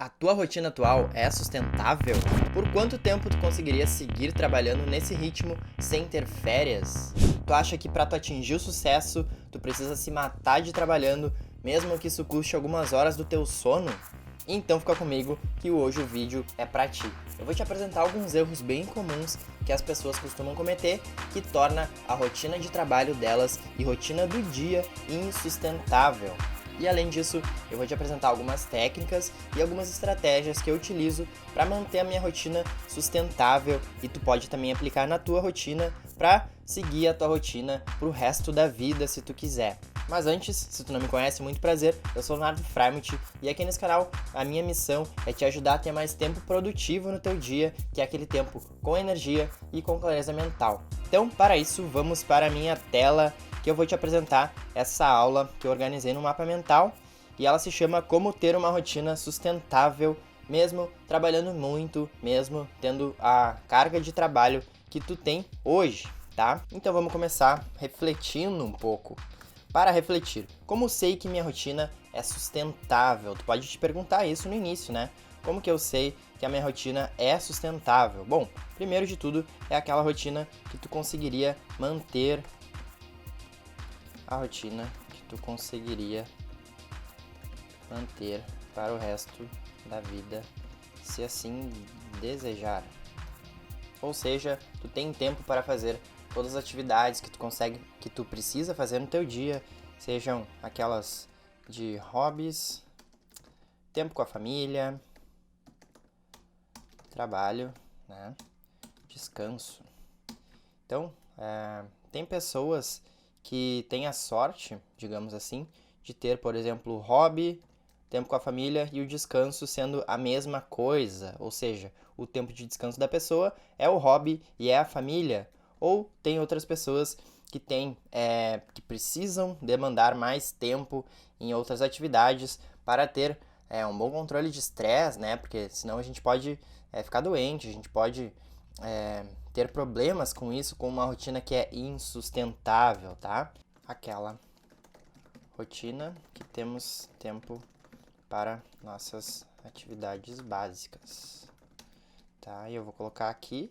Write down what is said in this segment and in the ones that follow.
A tua rotina atual é sustentável? Por quanto tempo tu conseguiria seguir trabalhando nesse ritmo sem ter férias? Tu acha que para tu atingir o sucesso, tu precisa se matar de trabalhando, mesmo que isso custe algumas horas do teu sono? Então fica comigo que hoje o vídeo é pra ti. Eu vou te apresentar alguns erros bem comuns que as pessoas costumam cometer que torna a rotina de trabalho delas e rotina do dia insustentável. E além disso, eu vou te apresentar algumas técnicas e algumas estratégias que eu utilizo para manter a minha rotina sustentável e tu pode também aplicar na tua rotina para seguir a tua rotina pro resto da vida se tu quiser. Mas antes, se tu não me conhece, muito prazer, eu sou o Leonardo Freimut e aqui nesse canal a minha missão é te ajudar a ter mais tempo produtivo no teu dia, que é aquele tempo com energia e com clareza mental. Então, para isso, vamos para a minha tela que eu vou te apresentar essa aula que eu organizei no Mapa Mental e ela se chama Como Ter uma Rotina Sustentável, mesmo trabalhando muito, mesmo tendo a carga de trabalho que tu tem hoje, tá? Então vamos começar refletindo um pouco. Para refletir, como sei que minha rotina é sustentável? Tu pode te perguntar isso no início, né? Como que eu sei que a minha rotina é sustentável? Bom, primeiro de tudo é aquela rotina que tu conseguiria manter a rotina que tu conseguiria manter para o resto da vida, se assim desejar. Ou seja, tu tem tempo para fazer todas as atividades que tu precisa fazer no teu dia, sejam aquelas de hobbies, tempo com a família, trabalho, né? Descanso. Então, tem pessoas que têm a sorte, digamos assim, de ter, por exemplo, o hobby, tempo com a família e o descanso sendo a mesma coisa, ou seja, o tempo de descanso da pessoa é o hobby e é a família. Ou tem outras pessoas que que precisam demandar mais tempo em outras atividades para ter um bom controle de estresse, né? Porque senão a gente pode ficar doente, a gente pode ter problemas com isso, com uma rotina que é insustentável, tá? Aquela rotina que temos tempo para nossas atividades básicas, tá? E eu vou colocar aqui,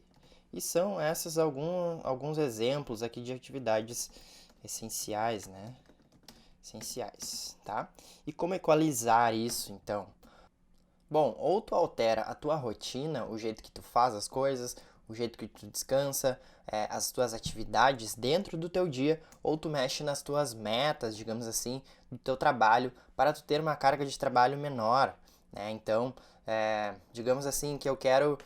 e são esses alguns exemplos aqui de atividades essenciais, né? Essenciais, tá? E como equalizar isso, então? Bom, ou tu altera a tua rotina, o jeito que tu faz as coisas, o jeito que tu descansa, as tuas atividades dentro do teu dia, ou tu mexe nas tuas metas, digamos assim, do teu trabalho, para tu ter uma carga de trabalho menor, né? Então, digamos assim, que eu quero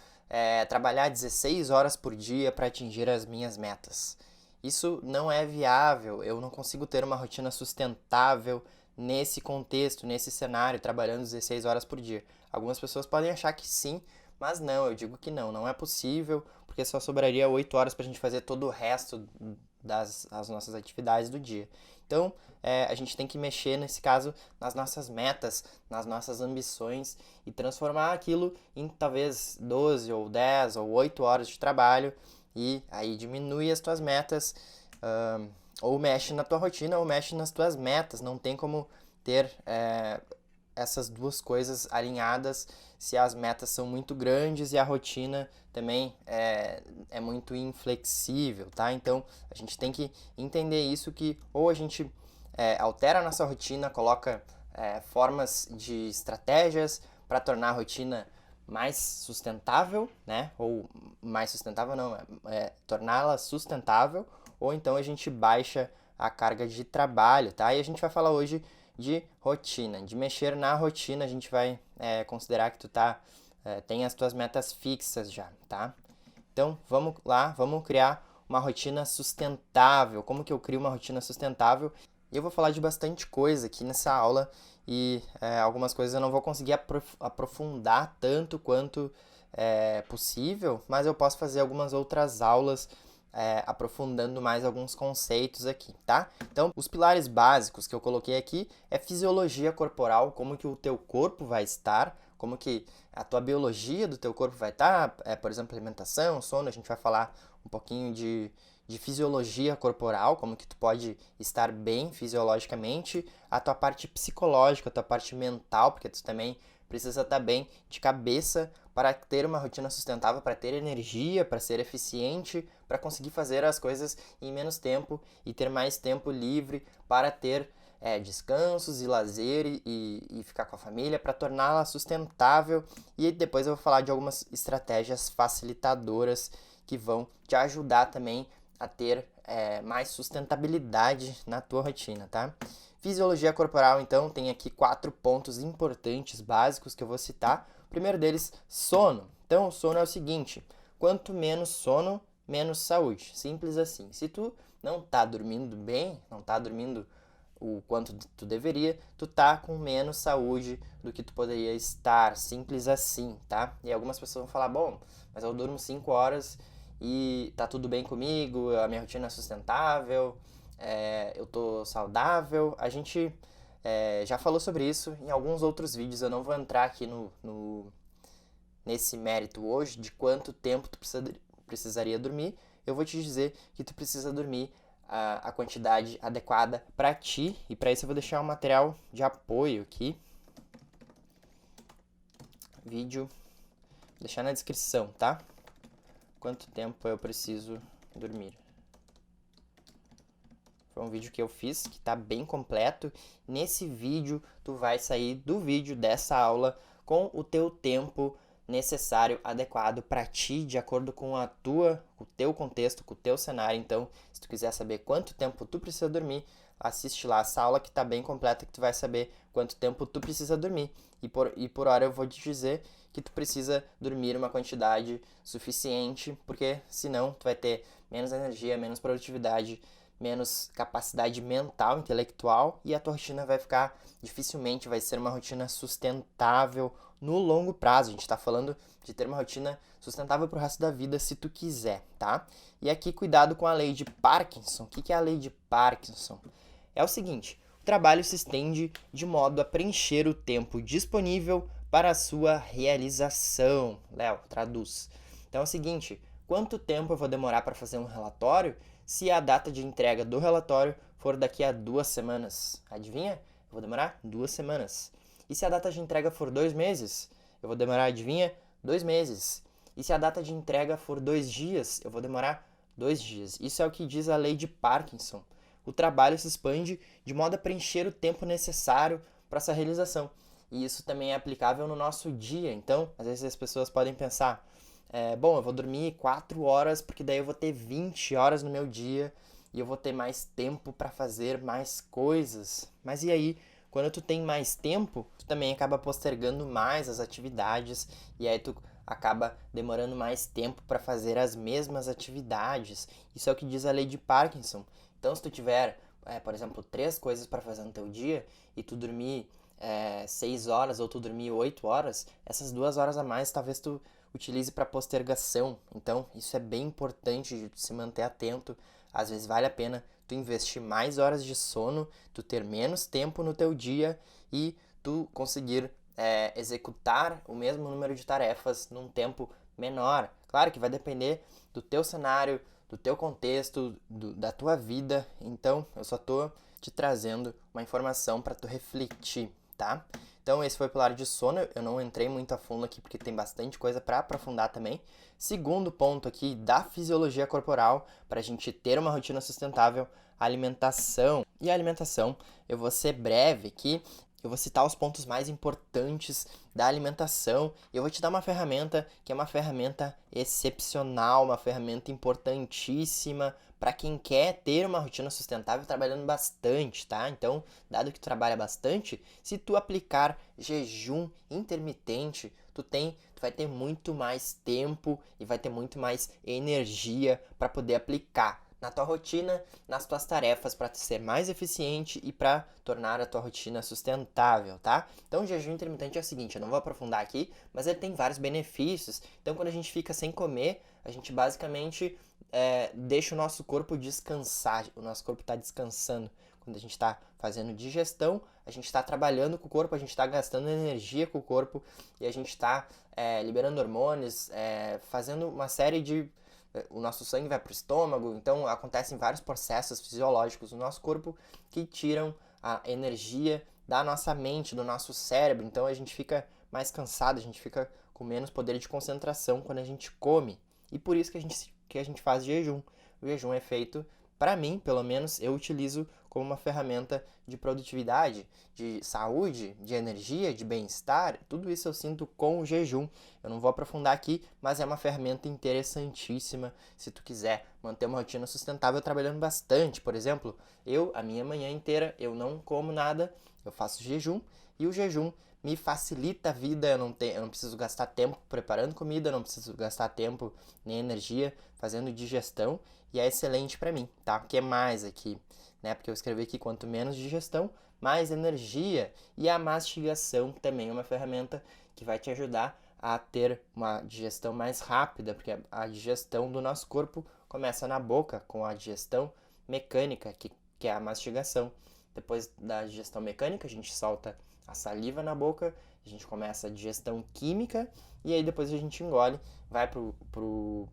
trabalhar 16 horas por dia para atingir as minhas metas. Isso não é viável, eu não consigo ter uma rotina sustentável nesse contexto, nesse cenário, trabalhando 16 horas por dia. Algumas pessoas podem achar que sim, mas não, eu digo que não é possível, porque só sobraria 8 horas para a gente fazer todo o resto das nossas atividades do dia. Então, a gente tem que mexer, nesse caso, nas nossas metas, nas nossas ambições e transformar aquilo em talvez 12 ou 10 ou 8 horas de trabalho e aí diminui as tuas metas, ou mexe na tua rotina ou mexe nas tuas metas. Não tem como ter essas duas coisas alinhadas se as metas são muito grandes e a rotina também é muito inflexível, tá? Então, a gente tem que entender isso, que ou a gente altera a nossa rotina, coloca formas de estratégias para tornar a rotina mais sustentável, né? Ou mais sustentável não, torná-la sustentável, ou então a gente baixa a carga de trabalho, tá? E a gente vai falar hoje de rotina, de mexer na rotina. A gente vai considerar que tu tem as tuas metas fixas já, tá? Então, vamos lá, vamos criar uma rotina sustentável. Como que eu crio uma rotina sustentável? E eu vou falar de bastante coisa aqui nessa aula e algumas coisas eu não vou conseguir aprofundar tanto quanto possível, mas eu posso fazer algumas outras aulas aprofundando mais alguns conceitos aqui, tá? Então, os pilares básicos que eu coloquei aqui é fisiologia corporal, como que o teu corpo vai estar, como que a tua biologia do teu corpo vai estar, por exemplo, alimentação, sono. A gente vai falar um pouquinho de fisiologia corporal, como que tu pode estar bem fisiologicamente, a tua parte psicológica, a tua parte mental, porque tu também precisa estar bem de cabeça para ter uma rotina sustentável, para ter energia, para ser eficiente, para conseguir fazer as coisas em menos tempo e ter mais tempo livre para ter descansos e lazer e ficar com a família, para torná-la sustentável. E depois eu vou falar de algumas estratégias facilitadoras que vão te ajudar também a ter mais sustentabilidade na tua rotina, tá? Fisiologia corporal, então, tem aqui 4 pontos importantes, básicos, que eu vou citar. O primeiro deles, sono. Então, o sono é o seguinte, quanto menos sono, menos saúde. Simples assim. Se tu não tá dormindo bem, não tá dormindo o quanto tu deveria, tu tá com menos saúde do que tu poderia estar. Simples assim, tá? E algumas pessoas vão falar, bom, mas eu durmo 5 horas e tá tudo bem comigo, a minha rotina é sustentável, eu tô saudável. A gente já falou sobre isso em alguns outros vídeos, eu não vou entrar aqui nesse mérito hoje de quanto tempo tu precisaria dormir. Eu vou te dizer que tu precisa dormir a quantidade adequada para ti, e para isso eu vou deixar um material de apoio aqui, vídeo, vou deixar na descrição, tá? Quanto tempo eu preciso dormir. Foi um vídeo que eu fiz, que tá bem completo. Nesse vídeo, tu vai sair do vídeo dessa aula com o teu tempo necessário, adequado para ti, de acordo com o teu contexto, com o teu cenário. Então, se tu quiser saber quanto tempo tu precisa dormir, assiste lá essa aula que tá bem completa, que tu vai saber quanto tempo tu precisa dormir. E por hora eu vou te dizer que tu precisa dormir uma quantidade suficiente, porque senão tu vai ter menos energia, menos produtividade, menos capacidade mental, intelectual, e a tua rotina vai ficar, dificilmente vai ser uma rotina sustentável no longo prazo. A gente está falando de ter uma rotina sustentável para o resto da vida, se tu quiser, tá? E aqui, cuidado com a lei de Parkinson. O que é a lei de Parkinson? É o seguinte, o trabalho se estende de modo a preencher o tempo disponível para a sua realização. Léo, traduz. Então é o seguinte, quanto tempo eu vou demorar para fazer um relatório se a data de entrega do relatório for daqui a 2 semanas? Adivinha? Eu vou demorar 2 semanas. E se a data de entrega for 2 meses? Eu vou demorar, adivinha? 2 meses. E se a data de entrega for 2 dias? Eu vou demorar 2 dias. Isso é o que diz a lei de Parkinson. O trabalho se expande de modo a preencher o tempo necessário para essa realização. E isso também é aplicável no nosso dia. Então, às vezes as pessoas podem pensar, bom, eu vou dormir 4 horas porque daí eu vou ter 20 horas no meu dia e eu vou ter mais tempo para fazer mais coisas. Mas e aí, quando tu tem mais tempo, tu também acaba postergando mais as atividades e aí tu acaba demorando mais tempo para fazer as mesmas atividades. Isso é o que diz a lei de Parkinson. Então, se tu tiver, por exemplo, 3 coisas para fazer no teu dia e tu dormir 6 horas ou tu dormir 8 horas, essas 2 horas a mais talvez tu utilize para postergação. Então, isso é bem importante de se manter atento. Às vezes vale a pena tu investir mais horas de sono, tu ter menos tempo no teu dia e tu conseguir executar o mesmo número de tarefas num tempo menor. Claro que vai depender do teu cenário, do teu contexto, da tua vida. Então, eu só tô te trazendo uma informação para tu refletir, tá? Então, esse foi o pilar de sono. Eu não entrei muito a fundo aqui porque tem bastante coisa para aprofundar também. Segundo ponto aqui da fisiologia corporal, para a gente ter uma rotina sustentável, alimentação. E a alimentação, eu vou ser breve aqui. Eu vou citar os pontos mais importantes da alimentação e eu vou te dar uma ferramenta que é uma ferramenta excepcional, uma ferramenta importantíssima para quem quer ter uma rotina sustentável trabalhando bastante, tá? Então, dado que tu trabalha bastante, se tu aplicar jejum intermitente, tu vai ter muito mais tempo e vai ter muito mais energia para poder aplicar na tua rotina, nas tuas tarefas, para ser mais eficiente e para tornar a tua rotina sustentável, tá? Então, o jejum intermitente é o seguinte, eu não vou aprofundar aqui, mas ele tem vários benefícios. Então, quando a gente fica sem comer, a gente basicamente deixa o nosso corpo descansar, o nosso corpo está descansando. Quando a gente está fazendo digestão, a gente está trabalhando com o corpo, a gente está gastando energia com o corpo e a gente está liberando hormônios, fazendo uma série de... O nosso sangue vai para o estômago, então acontecem vários processos fisiológicos no nosso corpo que tiram a energia da nossa mente, do nosso cérebro. Então a gente fica mais cansado, a gente fica com menos poder de concentração quando a gente come. E por isso que a gente faz jejum. O jejum é feito, para mim, pelo menos, eu utilizo como uma ferramenta de produtividade, de saúde, de energia, de bem-estar. Tudo isso eu sinto com o jejum. Eu não vou aprofundar aqui, mas é uma ferramenta interessantíssima se tu quiser manter uma rotina sustentável trabalhando bastante. Por exemplo, a minha manhã inteira, eu não como nada, eu faço jejum e o jejum me facilita a vida, eu não preciso gastar tempo preparando comida, eu não preciso gastar tempo nem energia fazendo digestão e é excelente para mim, tá? O que mais aqui, né? Porque eu escrevi aqui quanto menos digestão, mais energia e a mastigação também é uma ferramenta que vai te ajudar a ter uma digestão mais rápida, porque a digestão do nosso corpo começa na boca com a digestão mecânica, que é a mastigação. Depois da digestão mecânica, a gente solta a saliva na boca, a gente começa a digestão química e aí depois a gente engole, vai pro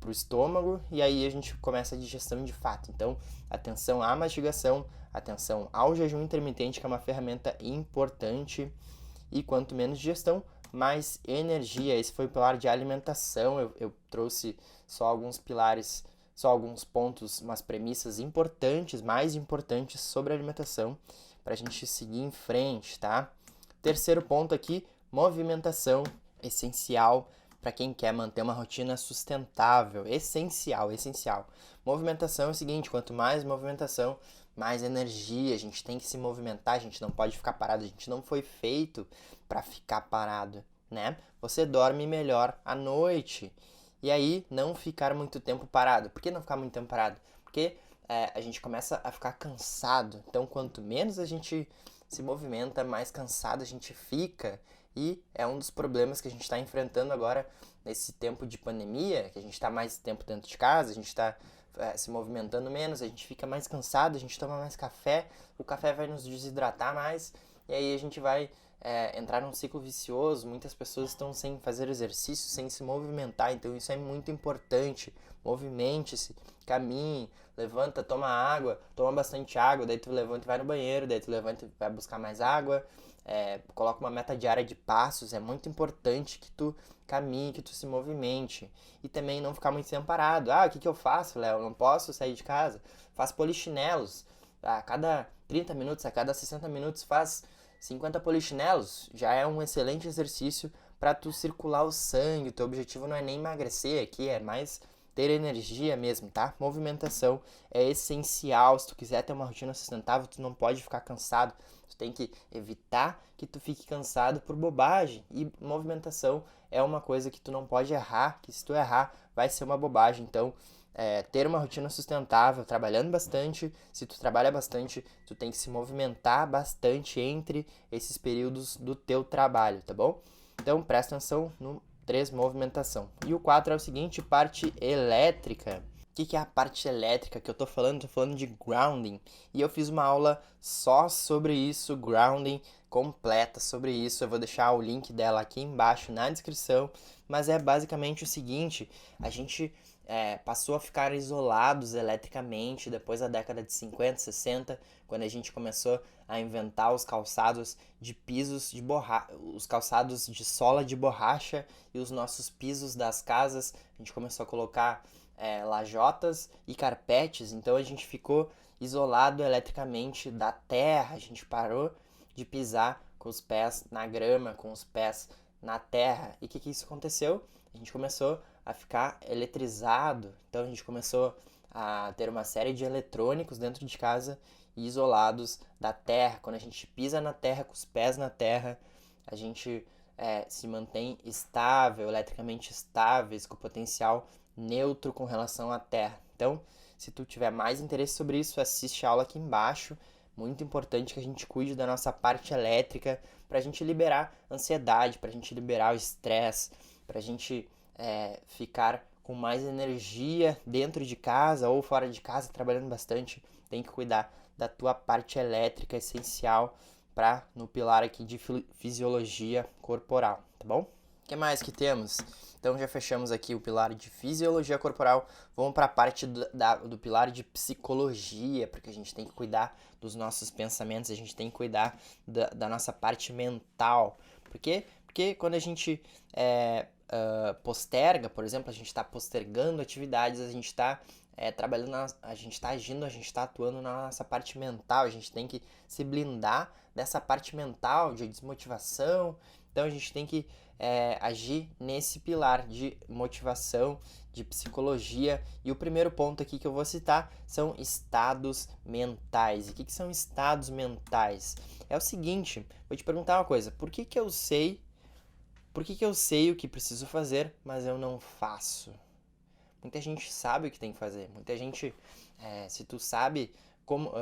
estômago e aí a gente começa a digestão de fato. Então, atenção à mastigação, atenção ao jejum intermitente, que é uma ferramenta importante. E quanto menos digestão, mais energia. Esse foi o pilar de alimentação. Eu trouxe só alguns pilares, só alguns pontos, umas premissas importantes, mais importantes sobre a alimentação, para a gente seguir em frente, tá? Terceiro ponto aqui, movimentação, essencial para quem quer manter uma rotina sustentável. Essencial, essencial. Movimentação é o seguinte, quanto mais movimentação, mais energia. A gente tem que se movimentar, a gente não pode ficar parado, a gente não foi feito para ficar parado, né? Você dorme melhor à noite. E aí, não ficar muito tempo parado. Por que não ficar muito tempo parado? Porque a gente começa a ficar cansado. Então, quanto menos a gente se movimenta, mais cansado a gente fica. E é um dos problemas que a gente está enfrentando agora nesse tempo de pandemia, que a gente está mais tempo dentro de casa, a gente está se movimentando menos, a gente fica mais cansado, a gente toma mais café, o café vai nos desidratar mais, e aí a gente vai entrar num ciclo vicioso. Muitas pessoas estão sem fazer exercício, sem se movimentar, então isso é muito importante. Movimente-se, caminhe, levanta, toma bastante água, daí tu levanta e vai no banheiro, daí tu levanta e vai buscar mais água, coloca uma meta diária de passos. É muito importante que tu caminhe, que tu se movimente e também não ficar muito tempo parado. O que eu faço, Léo? Eu não posso sair de casa. Faz polichinelos. A cada 30 minutos, a cada 60 minutos faz 50 polichinelos. Já é um excelente exercício para tu circular o sangue. O teu objetivo não é nem emagrecer aqui, é mais ter energia mesmo, tá? Movimentação é essencial. Se tu quiser ter uma rotina sustentável, tu não pode ficar cansado. Tu tem que evitar que tu fique cansado por bobagem. E movimentação é uma coisa que tu não pode errar, que se tu errar, vai ser uma bobagem. Então, ter uma rotina sustentável, trabalhando bastante. Se tu trabalha bastante, tu tem que se movimentar bastante entre esses períodos do teu trabalho, tá bom? Então, presta atenção no 3, movimentação. E o 4 é o seguinte, parte elétrica. O que é a parte elétrica que eu tô falando? Tô falando de grounding. E eu fiz uma aula só sobre isso, grounding, completa sobre isso. Eu vou deixar o link dela aqui embaixo na descrição. Mas é basicamente o seguinte, a gente passou a ficar isolados eletricamente depois da década de 50, 60, quando a gente começou a inventar os calçados de pisos de borracha, os calçados de sola de borracha e os nossos pisos das casas. A gente começou a colocar lajotas e carpetes, então a gente ficou isolado eletricamente da terra. A gente parou de pisar com os pés na grama, com os pés na terra. E o que isso aconteceu? A gente começou a ficar eletrizado, então a gente começou a ter uma série de eletrônicos dentro de casa e isolados da terra. Quando a gente pisa na terra, com os pés na terra, a gente se mantém estável, eletricamente estáveis, com potencial neutro com relação à terra. Então, se tu tiver mais interesse sobre isso, assiste a aula aqui embaixo. Muito importante que a gente cuide da nossa parte elétrica para a gente liberar ansiedade, para a gente liberar o estresse, para a gente ficar com mais energia dentro de casa ou fora de casa, trabalhando bastante. Tem que cuidar da tua parte elétrica, essencial para no pilar aqui de fisiologia corporal, tá bom? O que mais que temos? Então já fechamos aqui o pilar de fisiologia corporal, vamos para a parte do pilar de psicologia, porque a gente tem que cuidar dos nossos pensamentos, a gente tem que cuidar da nossa parte mental. Por quê? Porque quando a gente posterga, por exemplo, a gente está postergando atividades, a gente está trabalhando, a gente está agindo, a gente está atuando na nossa parte mental, a gente tem que se blindar dessa parte mental de desmotivação, então a gente tem que agir nesse pilar de motivação, de psicologia. E o primeiro ponto aqui que eu vou citar são estados mentais. E o que são estados mentais? É o seguinte, vou te perguntar uma coisa, por que eu sei o que preciso fazer, mas eu não faço? Muita gente sabe o que tem que fazer, muita gente, se tu sabe como...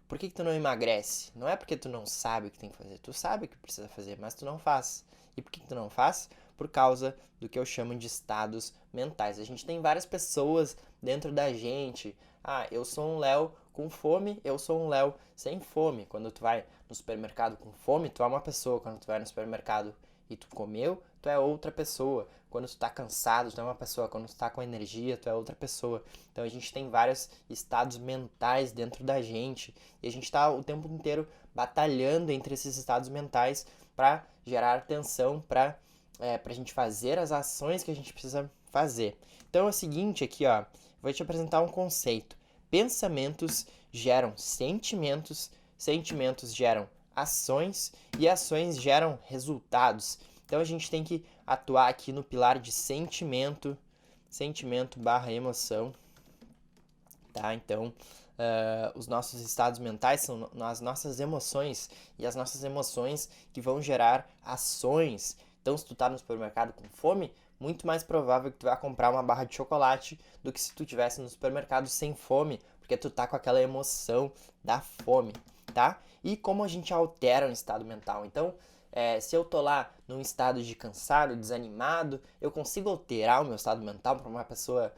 por que tu não emagrece? Não é porque tu não sabe o que tem que fazer, tu sabe o que precisa fazer, mas tu não faz. E por que tu não faz? Por causa do que eu chamo de estados mentais. A gente tem várias pessoas dentro da gente. Ah, eu sou um Léo com fome, eu sou um Léo sem fome. Quando tu vai no supermercado com fome, tu é uma pessoa. Quando tu vai no supermercado e tu comeu, tu é outra pessoa. Quando tu tá cansado, tu é uma pessoa. Quando tu tá com energia, tu é outra pessoa. Então a gente tem vários estados mentais dentro da gente. E a gente tá o tempo inteiro batalhando entre esses estados mentais para gerar atenção, para a gente fazer as ações que a gente precisa fazer. Então é o seguinte aqui, ó, vou te apresentar um conceito. Pensamentos geram sentimentos, sentimentos geram ações e ações geram resultados. Então a gente tem que atuar aqui no pilar de sentimento, sentimento barra emoção, tá? Então, os nossos estados mentais são as nossas emoções, e as nossas emoções que vão gerar ações. Então, se tu tá no supermercado com fome, muito mais provável que tu vai comprar uma barra de chocolate do que se tu tivesse no supermercado sem fome, porque tu tá com aquela emoção da fome, tá? E como a gente altera o estado mental? Então, se eu tô lá num estado de cansado, desanimado, eu consigo alterar o meu estado mental para uma pessoa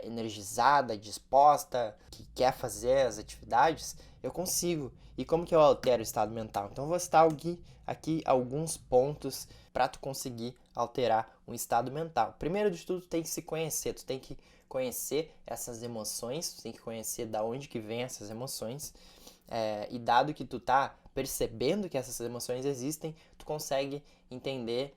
energizada, disposta, que quer fazer as atividades? Eu consigo. E como que eu altero o estado mental? Então eu vou citar aqui alguns pontos para tu conseguir alterar um estado mental. Primeiro de tudo, tu tem que se conhecer, tu tem que conhecer essas emoções, tu tem que conhecer da onde que vem essas emoções. E dado que tu tá percebendo que essas emoções existem, tu consegue entender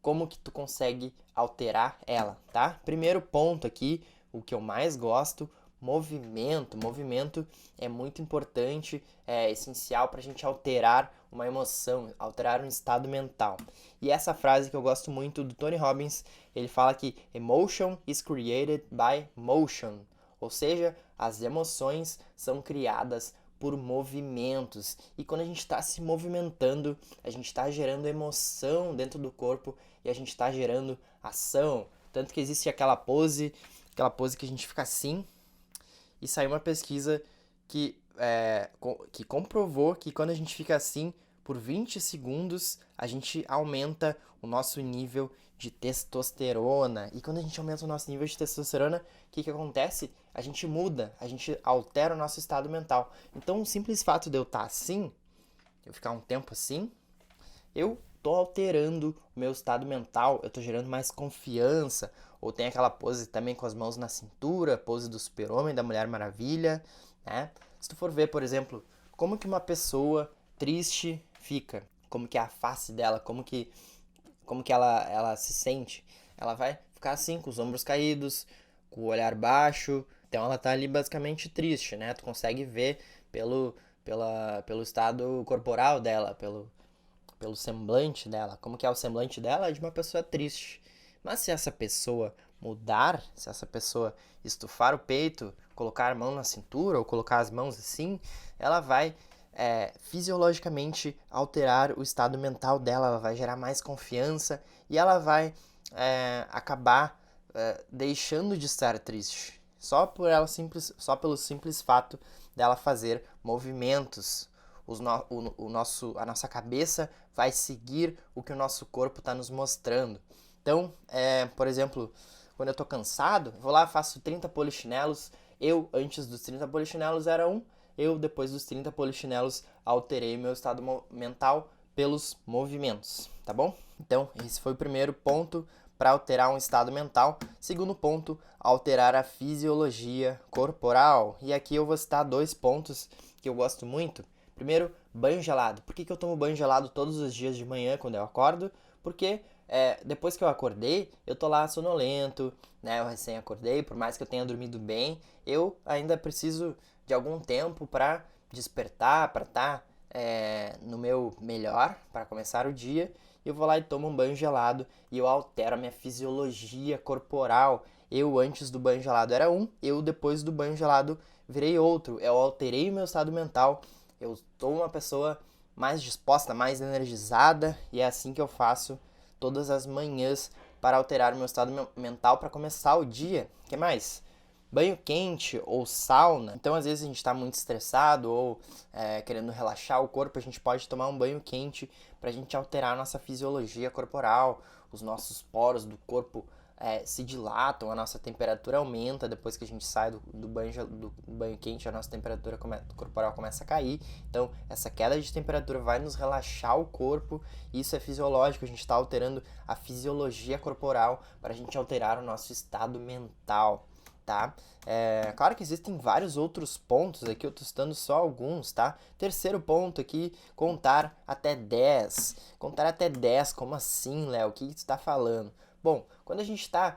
como que tu consegue alterar ela, tá? Primeiro ponto aqui, o que eu mais gosto, movimento. Movimento é muito importante, é essencial para a gente alterar uma emoção, alterar um estado mental. E essa frase que eu gosto muito do Tony Robbins, ele fala que emotion is created by motion, ou seja, as emoções são criadas por movimentos. E quando a gente está se movimentando, a gente está gerando emoção dentro do corpo e a gente está gerando ação. Tanto que existe aquela pose que a gente fica assim. E saiu uma pesquisa que comprovou que quando a gente fica assim por 20 segundos, a gente aumenta o nosso nível de testosterona. E quando a gente aumenta o nosso nível de testosterona, o que acontece? A gente muda, a gente altera o nosso estado mental. Então, o simples fato de eu estar assim, eu ficar um tempo assim, eu tô alterando o meu estado mental, eu tô gerando mais confiança. Ou tem aquela pose também com as mãos na cintura, pose do super-homem, da Mulher Maravilha, né? Se tu for ver, por exemplo, como que uma pessoa triste fica, como que é a face dela, como que ela se sente, ela vai ficar assim, com os ombros caídos, com o olhar baixo. Então ela tá ali basicamente triste, né? Tu consegue ver pelo estado corporal dela, pelo semblante dela. Como que é o semblante dela? É de uma pessoa triste. Mas se essa pessoa mudar, se essa pessoa estufar o peito, colocar a mão na cintura ou colocar as mãos assim, ela vai fisiologicamente alterar o estado mental dela, ela vai gerar mais confiança e ela vai acabar deixando de estar triste. Só pelo simples fato dela fazer movimentos. A nossa cabeça vai seguir o que o nosso corpo está nos mostrando. Então, por exemplo, quando eu estou cansado, vou lá, faço 30 polichinelos. Eu, antes dos 30 polichinelos, era 1. Eu, depois dos 30 polichinelos, alterei meu estado mental pelos movimentos, tá bom? Então, esse foi o primeiro ponto para alterar um estado mental. Segundo ponto, alterar a fisiologia corporal. E aqui eu vou citar 2 pontos que eu gosto muito. Primeiro, banho gelado. Por que que eu tomo banho gelado todos os dias de manhã quando eu acordo? Porque depois que eu acordei, eu tô lá sonolento, né? Eu recém acordei, por mais que eu tenha dormido bem, eu ainda preciso de algum tempo para despertar, para estar no meu melhor, para começar o dia. Eu vou lá e tomo um banho gelado e eu altero a minha fisiologia corporal. Eu antes do banho gelado era um, eu depois do banho gelado virei outro. Eu alterei o meu estado mental. Eu estou uma pessoa mais disposta, mais energizada e é assim que eu faço todas as manhãs para alterar o meu estado mental para começar o dia. O que mais? Banho quente ou sauna. Então, às vezes, a gente está muito estressado ou querendo relaxar o corpo, a gente pode tomar um banho quente para a gente alterar a nossa fisiologia corporal, os nossos poros do corpo se dilatam, a nossa temperatura aumenta depois que a gente sai do banho quente, a nossa temperatura corporal começa a cair. Então, essa queda de temperatura vai nos relaxar o corpo, isso é fisiológico, a gente está alterando a fisiologia corporal para a gente alterar o nosso estado mental. Tá? Claro que existem vários outros pontos aqui, eu tô citando só alguns, tá? Terceiro ponto aqui, contar até 10. Contar até 10, como assim, Léo? O que tu tá falando? Bom, quando a gente está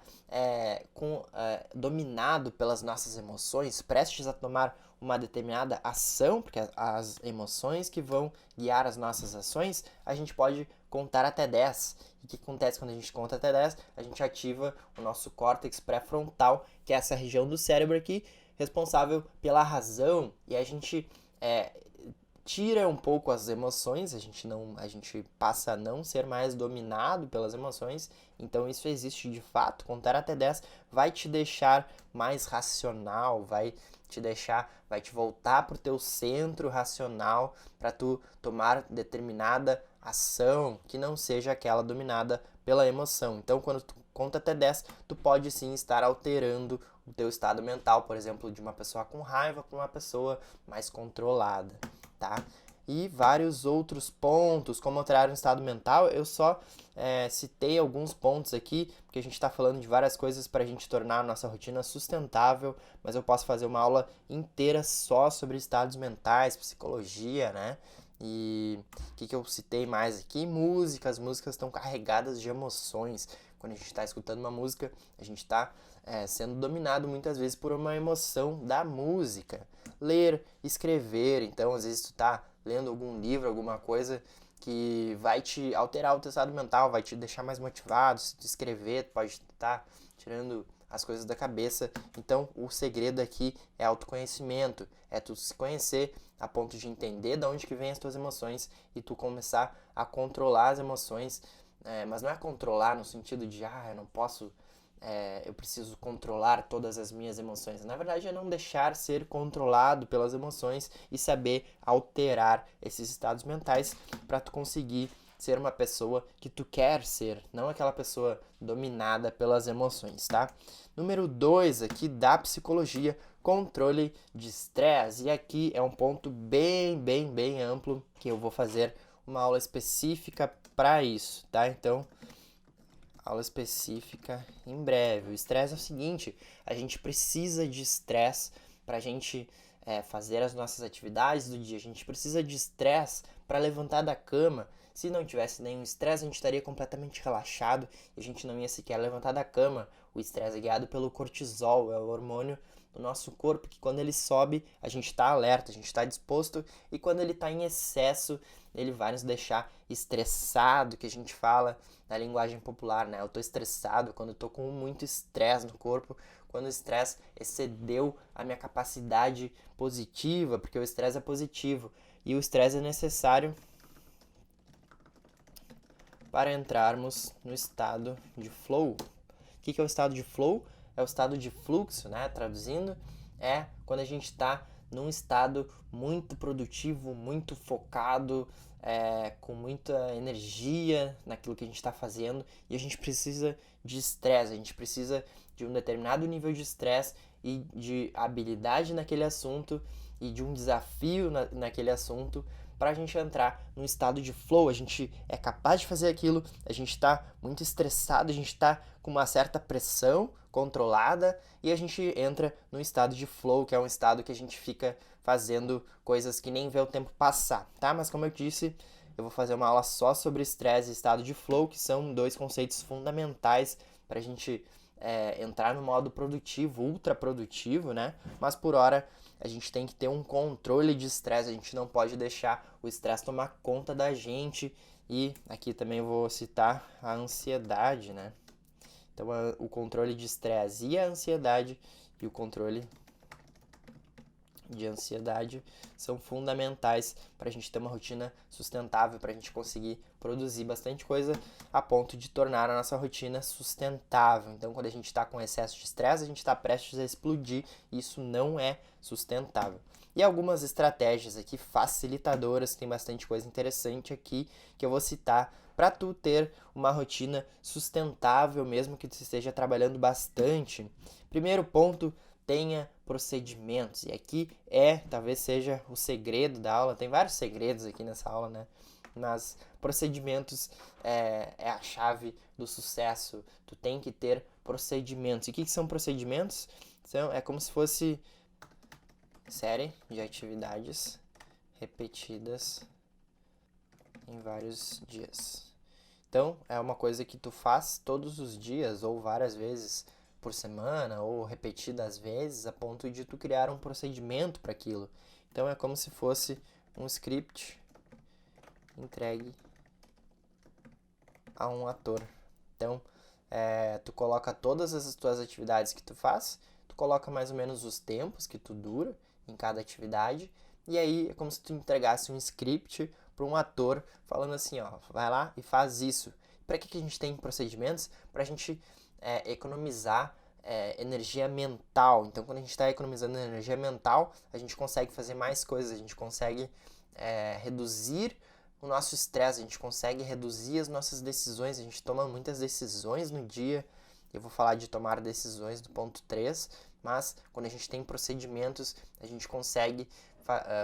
dominado pelas nossas emoções, prestes a tomar uma determinada ação, porque as emoções que vão guiar as nossas ações, a gente pode contar até 10. E o que acontece quando a gente conta até 10? A gente ativa o nosso córtex pré-frontal, que é essa região do cérebro aqui, responsável pela razão, e a gente tira um pouco as emoções, a gente passa a não ser mais dominado pelas emoções, então isso existe de fato. Contar até 10 vai te deixar mais racional, vai te voltar pro teu centro racional para tu tomar determinada ação que não seja aquela dominada pela emoção. Então, quando tu conta até 10, tu pode sim estar alterando o teu estado mental, por exemplo, de uma pessoa com raiva para uma pessoa mais controlada. Tá? E vários outros pontos, como alterar o estado mental, eu só citei alguns pontos aqui, porque a gente está falando de várias coisas para a gente tornar a nossa rotina sustentável, mas eu posso fazer uma aula inteira só sobre estados mentais, psicologia, né? E o que eu citei mais aqui? Músicas. Músicas estão carregadas de emoções. Quando a gente está escutando uma música, a gente está sendo dominado muitas vezes por uma emoção da música. Ler, escrever, então às vezes tu tá lendo algum livro, alguma coisa que vai te alterar o teu estado mental, vai te deixar mais motivado. Se tu escrever, tu pode estar tirando as coisas da cabeça. Então o segredo aqui é autoconhecimento, é tu se conhecer a ponto de entender de onde que vem as tuas emoções e tu começar a controlar as emoções, mas não é controlar no sentido de eu não posso, eu preciso controlar todas as minhas emoções. Na verdade, é não deixar ser controlado pelas emoções e saber alterar esses estados mentais para tu conseguir ser uma pessoa que tu quer ser, não aquela pessoa dominada pelas emoções, tá? Número 2 aqui da psicologia, controle de estresse. E aqui é um ponto bem amplo que eu vou fazer uma aula específica para isso, tá? Então, aula específica em breve. O estresse é o seguinte, a gente precisa de estresse para a gente fazer as nossas atividades do dia. A gente precisa de estresse para levantar da cama. Se não tivesse nenhum estresse, a gente estaria completamente relaxado e a gente não ia sequer levantar da cama. O estresse é guiado pelo cortisol, é o hormônio do nosso corpo que quando ele sobe, a gente está alerta, a gente está disposto, e quando ele está em excesso, ele vai nos deixar estressado, que a gente fala na linguagem popular, né? Eu tô estressado quando eu tô com muito estresse no corpo, quando o estresse excedeu a minha capacidade positiva, porque o estresse é positivo e o estresse é necessário para entrarmos no estado de flow. O que é o estado de flow? É o estado de fluxo, né? Traduzindo, é quando a gente está num estado muito produtivo, muito focado, com muita energia naquilo que a gente está fazendo, e a gente precisa de estresse, a gente precisa de um determinado nível de estresse e de habilidade naquele assunto e de um desafio naquele assunto para a gente entrar num estado de flow. A gente é capaz de fazer aquilo, a gente está muito estressado, a gente está com uma certa pressão controlada e a gente entra num estado de flow, que é um estado que a gente fica fazendo coisas que nem vê o tempo passar, tá? Mas como eu disse, eu vou fazer uma aula só sobre estresse e estado de flow, que são dois conceitos fundamentais para a gente entrar no modo produtivo, ultra produtivo, né? Mas por hora a gente tem que ter um controle de estresse, a gente não pode deixar o estresse tomar conta da gente. E aqui também eu vou citar a ansiedade, né? Então o controle de estresse e a ansiedade e o controle de ansiedade são fundamentais para a gente ter uma rotina sustentável, para a gente conseguir produzir bastante coisa a ponto de tornar a nossa rotina sustentável. Então, quando a gente está com excesso de estresse, a gente está prestes a explodir e isso não é sustentável. E algumas estratégias aqui facilitadoras, tem bastante coisa interessante aqui que eu vou citar para tu ter uma rotina sustentável, mesmo que tu esteja trabalhando bastante. Primeiro ponto, tenha procedimentos. E aqui talvez seja o segredo da aula. Tem vários segredos aqui nessa aula, né? Mas procedimentos é a chave do sucesso. Tu tem que ter procedimentos. E o que são procedimentos? É como se fosse série de atividades repetidas em vários dias. Então, é uma coisa que tu faz todos os dias ou várias vezes por semana ou repetidas vezes a ponto de tu criar um procedimento para aquilo. Então, é como se fosse um script entregue a um ator. Então, tu coloca todas as tuas atividades que tu faz, tu coloca mais ou menos os tempos que tu dura em cada atividade, e aí é como se tu entregasse um script para um ator falando assim, ó, vai lá e faz isso. Para que a gente tem procedimentos? Para a gente economizar energia mental. Então, quando a gente está economizando energia mental, a gente consegue fazer mais coisas, a gente consegue reduzir o nosso estresse, a gente consegue reduzir as nossas decisões, a gente toma muitas decisões no dia. Eu vou falar de tomar decisões do ponto 3, mas quando a gente tem procedimentos, a gente consegue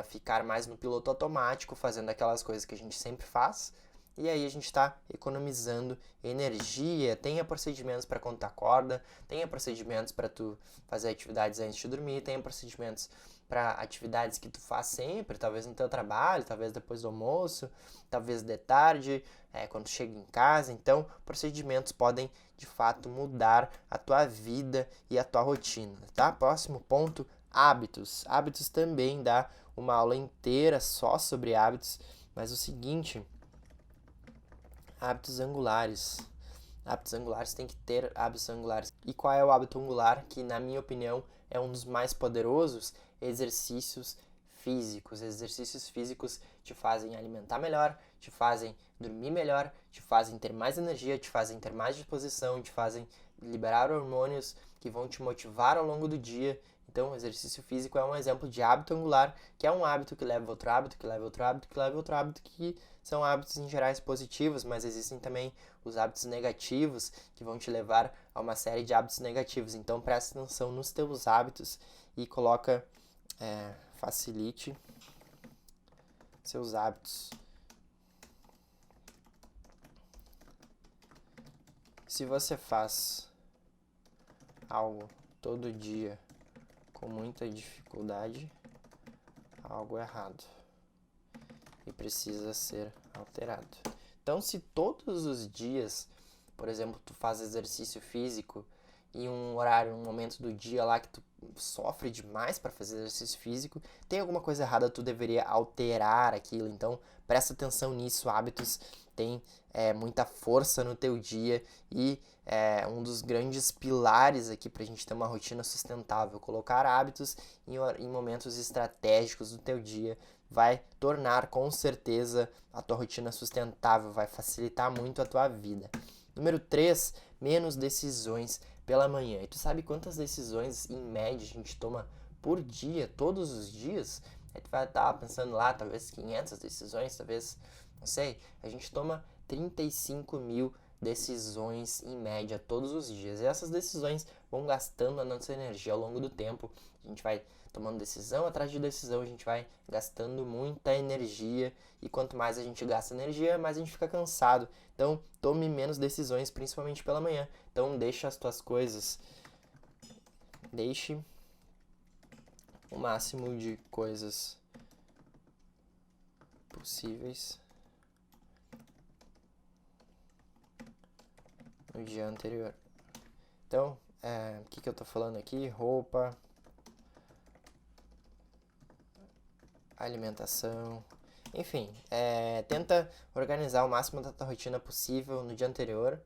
ficar mais no piloto automático, fazendo aquelas coisas que a gente sempre faz, e aí a gente está economizando energia. Tenha procedimentos para quando tu acorda, tenha procedimentos para tu fazer atividades antes de dormir, tenha procedimentos para atividades que tu faz sempre, talvez no teu trabalho, talvez depois do almoço, talvez de tarde, quando tu chega em casa. Então, procedimentos podem, de fato, mudar a tua vida e a tua rotina, tá? Próximo ponto, hábitos. Hábitos também dá uma aula inteira só sobre hábitos, mas o seguinte, hábitos angulares. Hábitos angulares, tem que ter hábitos angulares. E qual é o hábito angular que, na minha opinião, é um dos mais poderosos? Exercícios físicos. Exercícios físicos te fazem alimentar melhor, te fazem dormir melhor, te fazem ter mais energia, te fazem ter mais disposição, te fazem liberar hormônios que vão te motivar ao longo do dia. Então, o exercício físico é um exemplo de hábito angular, que é um hábito que leva a outro hábito, que leva a outro hábito, que leva a outro hábito, que são hábitos em gerais positivos, mas existem também os hábitos negativos, que vão te levar a uma série de hábitos negativos. Então, presta atenção nos teus hábitos e facilite seus hábitos. Se você faz algo todo dia com muita dificuldade, algo errado e precisa ser alterado. Então, se todos os dias, por exemplo, tu faz exercício físico em um horário, um momento do dia lá que tu sofre demais para fazer exercício físico, tem alguma coisa errada, tu deveria alterar aquilo. Então, presta atenção nisso. Hábitos têm muita força no teu dia e um dos grandes pilares aqui para a gente ter uma rotina sustentável. Colocar hábitos em momentos estratégicos do teu dia vai tornar com certeza a tua rotina sustentável, vai facilitar muito a tua vida. Número 3, menos decisões pela manhã. E tu sabe quantas decisões em média a gente toma por dia, todos os dias? Aí tu vai estar pensando lá, talvez 500 decisões, talvez, não sei. A gente toma 35 mil decisões em média todos os dias. E essas decisões vão gastando a nossa energia ao longo do tempo. A gente vai tomando decisão atrás de decisão, a gente vai gastando muita energia. E quanto mais a gente gasta energia, mais a gente fica cansado. Então, tome menos decisões, principalmente pela manhã. Então, deixa as tuas coisas. Deixe o máximo de coisas possíveis no dia anterior. Então, o que eu tô falando aqui? Roupa, alimentação, enfim, tenta organizar o máximo da tua rotina possível no dia anterior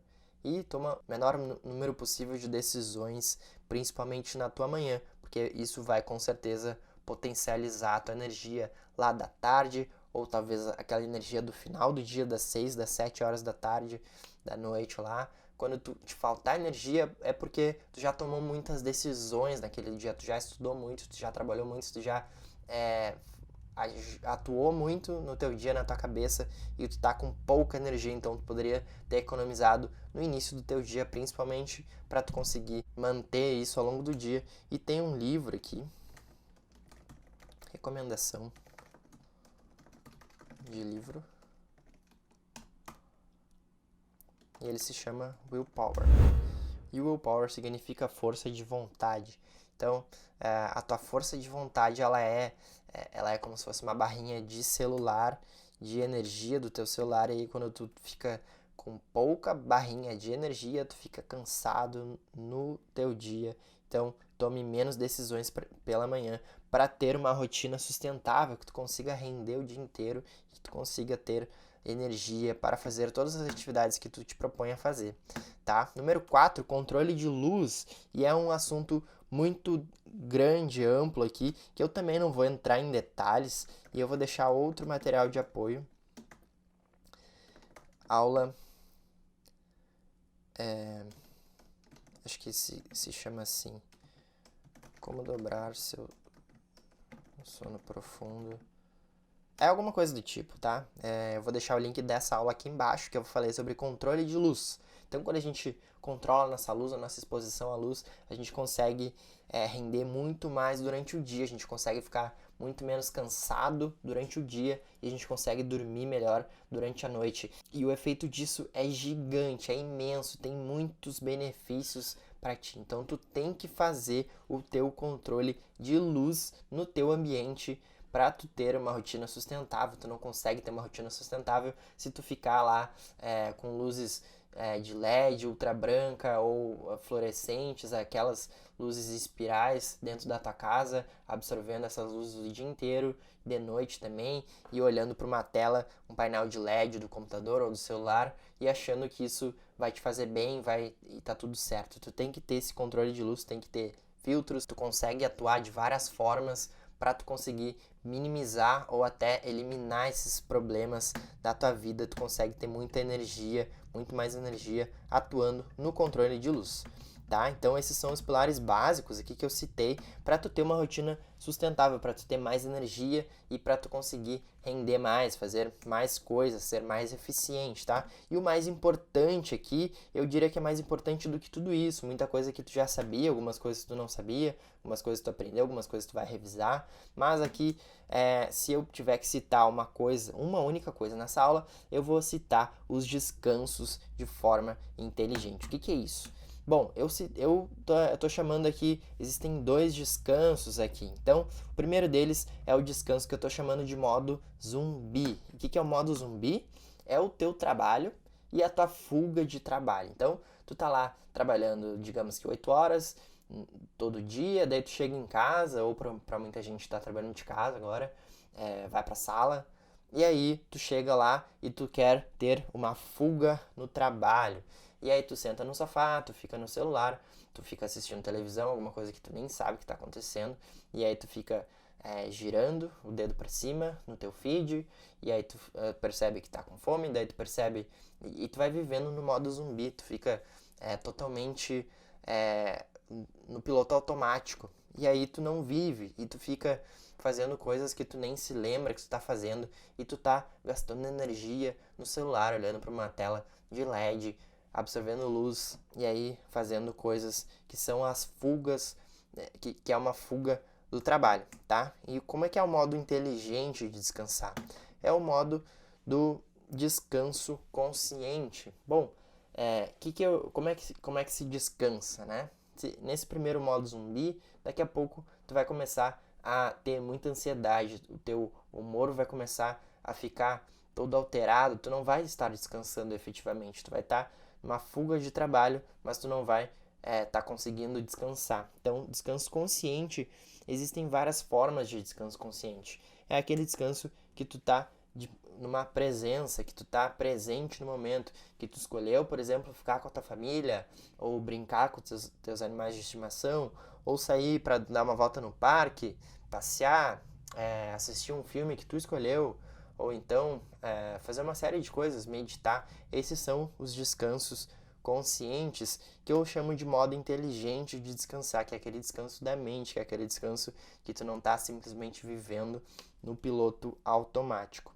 e toma o menor número possível de decisões, principalmente na tua manhã, porque isso vai com certeza potencializar a tua energia lá da tarde, ou talvez aquela energia do final do dia, das 6, das 7 horas da tarde, da noite lá. Quando te faltar energia é porque tu já tomou muitas decisões naquele dia, tu já estudou muito, tu já trabalhou muito, tu já atuou muito no teu dia, na tua cabeça, e tu tá com pouca energia, então tu poderia ter economizado no início do teu dia, principalmente para tu conseguir manter isso ao longo do dia. E tem um livro aqui, recomendação de livro, e ele se chama Willpower. E Willpower significa força de vontade. Então, a tua força de vontade, ela é como se fosse uma barrinha de celular, de energia do teu celular, e aí quando tu fica com pouca barrinha de energia, tu fica cansado no teu dia. Então, tome menos decisões pela manhã para ter uma rotina sustentável, que tu consiga render o dia inteiro, que tu consiga ter energia para fazer todas as atividades que tu te propõe a fazer, tá? Número 4, controle de luz, e é um assunto muito grande, amplo aqui, que eu também não vou entrar em detalhes, e eu vou deixar outro material de apoio. Aula, acho que se chama assim, como dobrar seu sono profundo. É alguma coisa do tipo, tá? Eu vou deixar o link dessa aula aqui embaixo, que eu falei sobre controle de luz. Então, quando a gente controla a nossa luz, a nossa exposição à luz, a gente consegue render muito mais durante o dia, a gente consegue ficar muito menos cansado durante o dia e a gente consegue dormir melhor durante a noite. E o efeito disso é gigante, é imenso, tem muitos benefícios para ti. Então, tu tem que fazer o teu controle de luz no teu ambiente para tu ter uma rotina sustentável. Tu não consegue ter uma rotina sustentável se tu ficar lá com luzes de LED, ultra branca ou fluorescentes, aquelas luzes espirais dentro da tua casa, absorvendo essas luzes o dia inteiro, de noite também, e olhando para uma tela, um painel de LED do computador ou do celular, e achando que isso vai te fazer bem, e tá tudo certo. Tu tem que ter esse controle de luz, tem que ter filtros, tu consegue atuar de várias formas para tu conseguir minimizar ou até eliminar esses problemas da tua vida. Tu consegue ter muita energia, muito mais energia atuando no controle de luz, tá? Então esses são os pilares básicos aqui que eu citei para tu ter uma rotina sustentável, para tu ter mais energia e para tu conseguir render mais, fazer mais coisas, ser mais eficiente, tá? E o mais importante aqui, eu diria que é mais importante do que tudo isso, muita coisa que tu já sabia, algumas coisas que tu não sabia, algumas coisas que tu aprendeu, algumas coisas que tu vai revisar, mas aqui, se eu tiver que citar uma única coisa nessa aula, eu vou citar os descansos de forma inteligente. O que é isso? Bom, eu tô chamando aqui, existem 2 descansos aqui. Então, o primeiro deles é o descanso que eu tô chamando de modo zumbi. O que é o modo zumbi? É o teu trabalho e a tua fuga de trabalho. Então, tu tá lá trabalhando, digamos que 8 horas todo dia, daí tu chega em casa, ou pra muita gente tá trabalhando de casa agora, vai pra sala, e aí tu chega lá e tu quer ter uma fuga no trabalho. E aí tu senta no sofá, tu fica no celular, tu fica assistindo televisão, alguma coisa que tu nem sabe que tá acontecendo, e aí tu fica girando o dedo para cima no teu feed, e aí tu percebe que tá com fome, daí tu percebe, e tu vai vivendo no modo zumbi, tu fica totalmente no piloto automático, e aí tu não vive, e tu fica fazendo coisas que tu nem se lembra que tu tá fazendo, e tu tá gastando energia no celular, olhando para uma tela de LED, absorvendo luz, e aí fazendo coisas que são as fugas, que é uma fuga do trabalho, tá? E como é que é o modo inteligente de descansar? É o modo do descanso consciente. Bom, como é que se descansa, né? Nesse primeiro modo zumbi, daqui a pouco tu vai começar a ter muita ansiedade, o teu humor vai começar a ficar todo alterado, tu não vai estar descansando efetivamente, tu vai estar numa fuga de trabalho, mas tu não vai estar conseguindo descansar. Então, descanso consciente, existem várias formas de descanso consciente. É aquele descanso que tu tá numa presença, que tu tá presente no momento, que tu escolheu, por exemplo, ficar com a tua família, ou brincar com teus animais de estimação, ou sair para dar uma volta no parque, passear, assistir um filme que tu escolheu, ou então fazer uma série de coisas, meditar. Esses são os descansos conscientes, que eu chamo de modo inteligente de descansar, que é aquele descanso da mente, que é aquele descanso que tu não está simplesmente vivendo no piloto automático.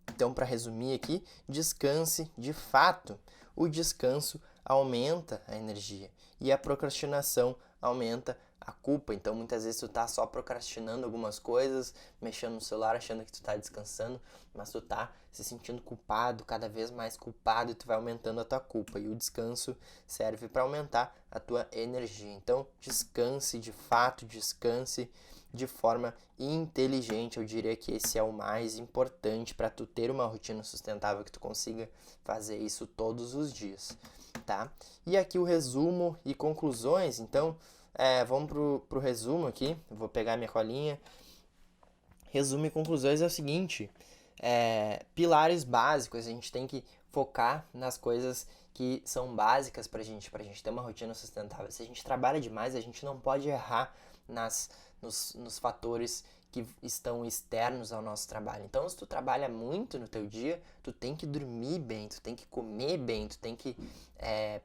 Então, para resumir aqui, descanse de fato. O descanso aumenta a energia e a procrastinação aumenta a culpa. Então, muitas vezes tu tá só procrastinando algumas coisas, mexendo no celular, achando que tu tá descansando, mas tu tá se sentindo culpado, cada vez mais culpado, e tu vai aumentando a tua culpa. E o descanso serve para aumentar a tua energia. Então, descanse de fato, descanse de forma inteligente. Eu diria que esse é o mais importante para tu ter uma rotina sustentável, que tu consiga fazer isso todos os dias, tá? E aqui o resumo e conclusões. Então, vamos pro resumo aqui. Eu vou pegar minha colinha. Resumo e conclusões é o seguinte: pilares básicos. A gente tem que focar nas coisas que são básicas pra gente ter uma rotina sustentável. Se a gente trabalha demais, a gente não pode errar nos fatores que estão externos ao nosso trabalho. Então, se tu trabalha muito no teu dia, tu tem que dormir bem, tu tem que comer bem, tu tem que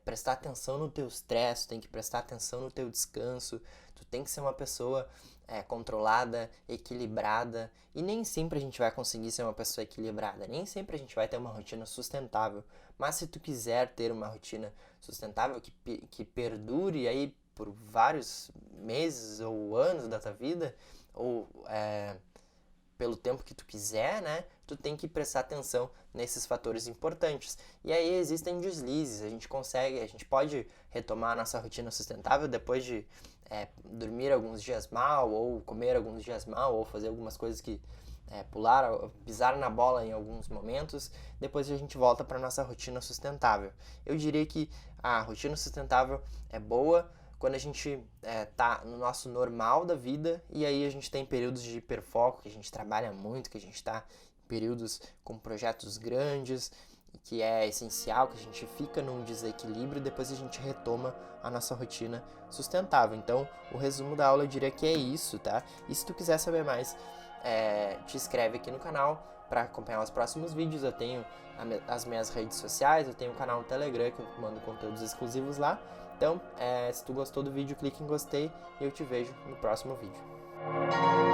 prestar atenção no teu estresse, tu tem que prestar atenção no teu descanso, tu tem que ser uma pessoa controlada, equilibrada, e nem sempre a gente vai conseguir ser uma pessoa equilibrada, nem sempre a gente vai ter uma rotina sustentável, mas se tu quiser ter uma rotina sustentável que perdure aí por vários meses ou anos da tua vida, ou pelo tempo que tu quiser, né? Tu tem que prestar atenção nesses fatores importantes. E aí existem deslizes, a gente pode retomar a nossa rotina sustentável depois de dormir alguns dias mal, ou comer alguns dias mal, ou fazer algumas coisas que pisar na bola em alguns momentos. Depois a gente volta para nossa rotina sustentável. Eu diria que a rotina sustentável é boa quando a gente tá no nosso normal da vida, e aí a gente tem períodos de hiperfoco, que a gente trabalha muito, que a gente tá em períodos com projetos grandes, que é essencial, que a gente fica num desequilíbrio, e depois a gente retoma a nossa rotina sustentável. Então, o resumo da aula eu diria que é isso, tá? E se tu quiser saber mais, te inscreve aqui no canal para acompanhar os próximos vídeos. Eu tenho as minhas redes sociais, eu tenho um canal no Telegram que eu mando conteúdos exclusivos lá. Então, se tu gostou do vídeo, clique em gostei e eu te vejo no próximo vídeo.